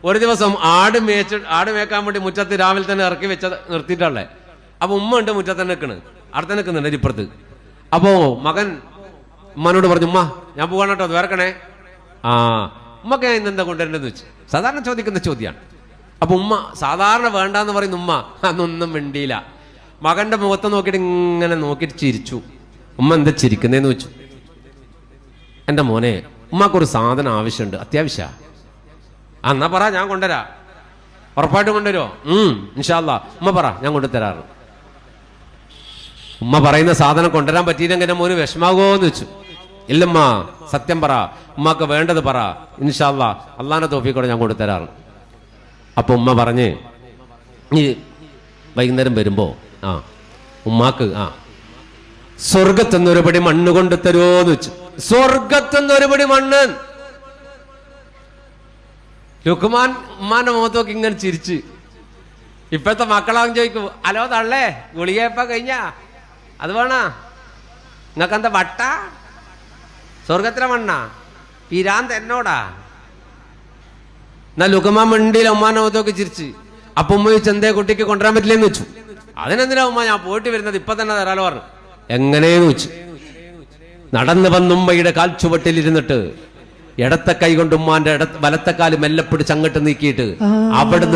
ഒരു ദിവസം ആട് മേക്കാൻ വേണ്ടി മുറ്റത്ത് രാവിലെ തന്നെ ഇറക്കി വെച്ച നിർത്തിയിട്ടുള്ളേ. അപ്പൊ ഉമ്മ ഉണ്ട് മുറ്റത്ത് തന്നെ നിൽക്കണ്, അവിടെ തന്നെ നിൽക്കുന്നുണ്ട് ഇപ്പുറത്ത്. അപ്പോ മകൻ ഉമ്മനോട് പറഞ്ഞു, ഉമ്മ ഞാൻ പോവാണ് കേട്ടോ, അത് വേർക്കണേ. ഉമ്മക്ക് ഞാൻ ഇന്നെന്താ കൊണ്ടുവരേണ്ടതെന്ന് വെച്ചു. സാധാരണ ചോദിക്കുന്ന ചോദ്യമാണ്. അപ്പൊ ഉമ്മ സാധാരണ വേണ്ടാന്ന് പറയുന്ന ഉമ്മ അതൊന്നും മിണ്ടിയില്ല. മകന്റെ മുഖത്ത് നോക്കിയിട്ട് ഇങ്ങനെ നോക്കിയിട്ട് ചിരിച്ചു. ഉമ്മ എന്താ ചിരിക്കുന്നേന്ന് വെച്ചു. എന്റെ മോനെ, ഉമ്മക്കൊരു സാധനം ആവശ്യമുണ്ട്, അത്യാവശ്യ. എന്നാ പറ, ഞാൻ കൊണ്ടുവരാ. ഉറപ്പായിട്ടും കൊണ്ടുവരുമോ? ഇൻഷാ അല്ലാ. ഉമ്മ പറ, ഞാൻ കൊണ്ടുതരാറ്. ഉമ്മ പറയുന്ന സാധനം കൊണ്ടുവരാൻ പറ്റിയില്ലെങ്കിൽ എന്റെ മോന് വിഷമാകുമോന്ന് വെച്ചു. ഇല്ലമ്മ, സത്യം പറ, ഉമ്മക്ക് വേണ്ടത് പറ, ഇൻഷാ അല്ലാ അള്ളാന്റെ തൗഫീഖോടെ ഞാൻ കൊണ്ടുതരാറ്. അപ്പൊ ഉമ്മ പറഞ്ഞ്, ഈ വൈകുന്നേരം വരുമ്പോ ഉമ്മാക്ക് സ്വർഗത്തുനിന്ന് ഒരുപടി മണ്ണ് കൊണ്ട് തരുമോന്ന് വെച്ചു. സ്വർഗത്തുനിന്ന് ഒരുപടി മണ്ണ്. ലുക്മാൻ ഉമ്മാന്റെ മുഖത്തൊക്കെ ഇങ്ങനെ ചിരിച്ച്. ഇപ്പോഴത്തെ മക്കളാവും ചോദിക്കും, അലോ തള്ളേ, ഗുളികയപ്പ കഴിഞ്ഞ അത് വേണ, നിങ്ങക്കെന്താ വട്ട, സ്വർഗത്തിലെ മണ്ണാ, പിരാന്ത് എന്നോടാ. എന്നാ ലുക്മാൻ മിണ്ടിയില്ല, ഉമ്മാന്റെ മുഖത്തൊക്കെ ചിരിച്ച്. അപ്പൊ ഉമ്മ ചോദിച്ചു, എന്തേ കുട്ടിക്ക് കൊണ്ടുവരാൻ പറ്റില്ലെന്ന് വെച്ചു. അതിനെന്തിനാ ഉമ്മ, ഞാൻ പോയിട്ട് വരുന്നത്, ഇപ്പൊ തന്നെ തരാലോ പറഞ്ഞു. എങ്ങനെയെന്ന് വെച്ചു. നടന്നു വന്നുമ്മയുടെ കാൽ ചുവട്ടിലിരുന്നിട്ട് ഇടത്തെ കൈ കൊണ്ട് ഉമ്മാന്റെ വലത്തെ കാല് മെല്ലെ പിടിച്ച് അങ്ങോട്ട് നീക്കിയിട്ട് അവിടുന്ന്